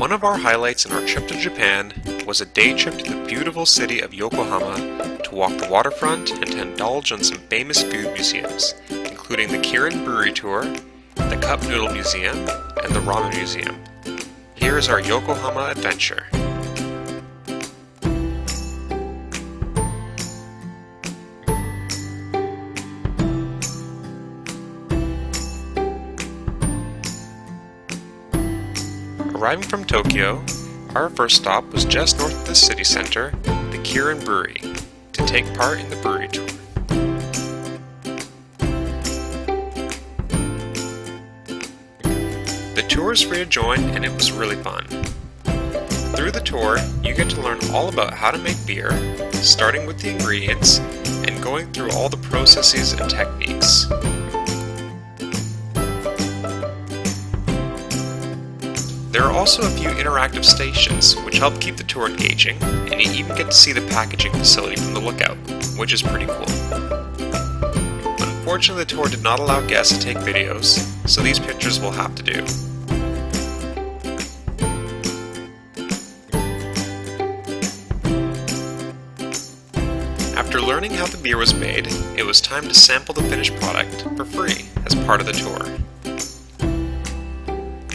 One of our highlights in our trip to Japan was a day trip to the beautiful city of Yokohama to walk the waterfront and to indulge in some famous food museums, including the Kirin Brewery tour, the Cupnoodle Museum, and the Ramen Museum. Here is our Yokohama adventure. Arriving from Tokyo, our first stop was just north of the city center, the Kirin Brewery, to take part in the brewery tour. The tour is free to join and it was really fun. Through the tour, you get to learn all about how to make beer, starting with the ingredients, and going through all the processes and techniques. There are also a few interactive stations, which help keep the tour engaging, and you even get to see the packaging facility from the lookout, which is pretty cool. Unfortunately, the tour did not allow guests to take videos, so these pictures will have to do. After learning how the beer was made, it was time to sample the finished product for free as part of the tour.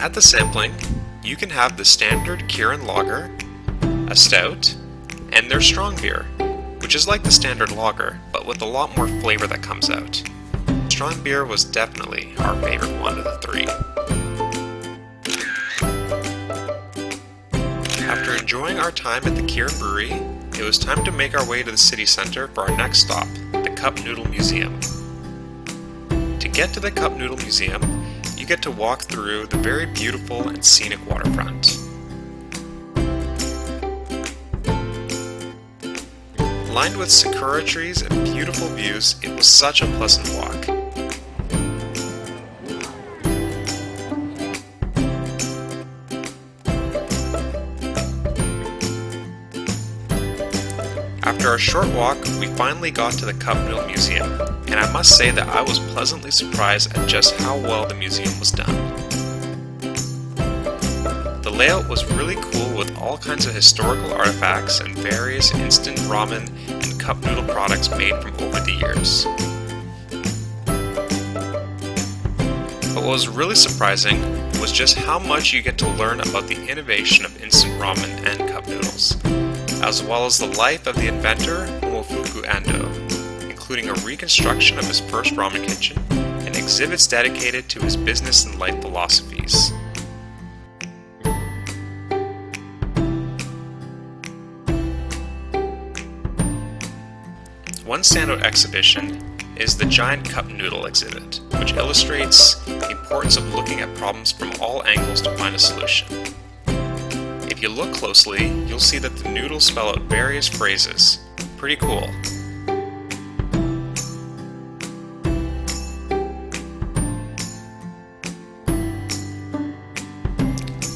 At the sampling, you can have the standard Kirin lager, a stout, and their strong beer, which is like the standard lager, but with a lot more flavor that comes out. Strong beer was definitely our favorite one of the three. After enjoying our time at the Kirin Brewery, it was time to make our way to the city center for our next stop, the Cupnoodle Museum. To get to the Cupnoodle Museum, you get to walk through the very beautiful and scenic waterfront. Lined with Sakura trees and beautiful views, it was such a pleasant walk. After our short walk, we finally got to the Cupnoodle Museum, and I must say that I was pleasantly surprised at just how well the museum was done. The layout was really cool with all kinds of historical artifacts and various instant ramen and cup noodle products made from over the years. But what was really surprising was just how much you get to learn about the innovation of instant ramen and cup noodles, as well as the life of the inventor Momofuku Ando, including a reconstruction of his first ramen kitchen and exhibits dedicated to his business and life philosophies. One standout exhibition is the giant cup noodle exhibit, which illustrates the importance of looking at problems from all angles to find a solution. If you look closely, you'll see that the noodles spell out various phrases. Pretty cool.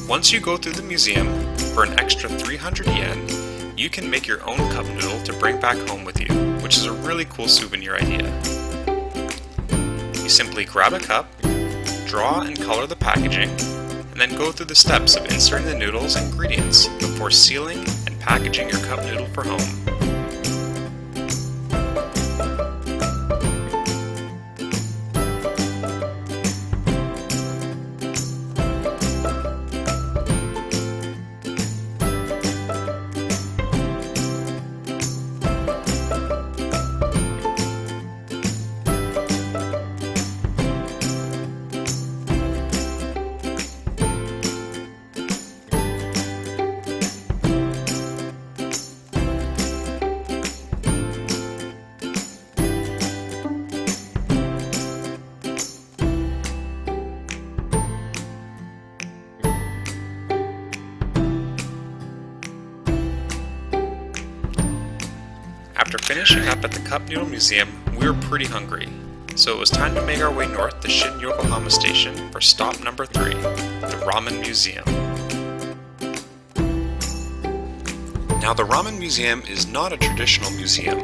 Once you go through the museum, for an extra 300 yen, you can make your own cup noodle to bring back home with you, which is a really cool souvenir idea. You simply grab a cup, draw and color the packaging, and then go through the steps of inserting the noodles and ingredients before sealing and packaging your cup noodle for home. After finishing up at the Cupnoodle Museum, we were pretty hungry, so it was time to make our way north to Shin Yokohama Station for stop number 3, the Ramen Museum. Now, the Ramen Museum is not a traditional museum.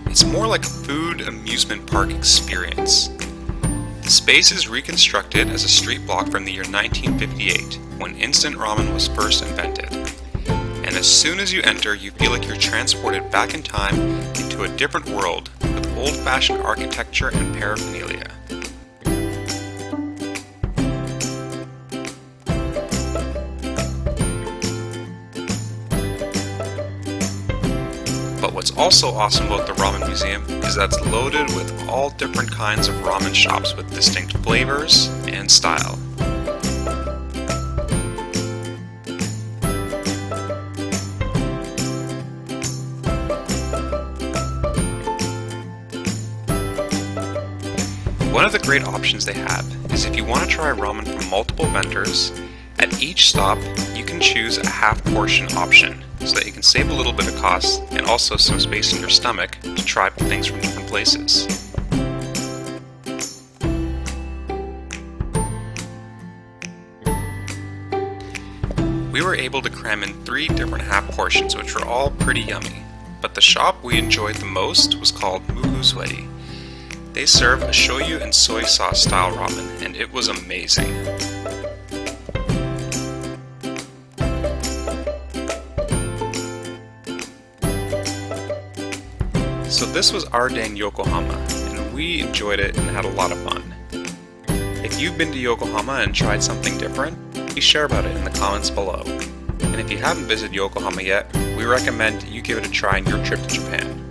It's more like a food amusement park experience. The space is reconstructed as a street block from the year 1958, when instant ramen was first invented. And as soon as you enter, you feel like you're transported back in time into a different world with old-fashioned architecture and paraphernalia. But what's also awesome about the Ramen Museum is that it's loaded with all different kinds of ramen shops with distinct flavors and style. One of the great options they have is if you want to try ramen from multiple vendors, at each stop you can choose a half portion option so that you can save a little bit of cost and also some space in your stomach to try things from different places. We were able to cram in 3 different half portions, which were all pretty yummy, but the shop we enjoyed the most was called Muku Zweite. They serve a shoyu and soy sauce style ramen, and it was amazing. So this was our day in Yokohama, and we enjoyed it and had a lot of fun. If you've been to Yokohama and tried something different, please share about it in the comments below. And if you haven't visited Yokohama yet, we recommend you give it a try on your trip to Japan.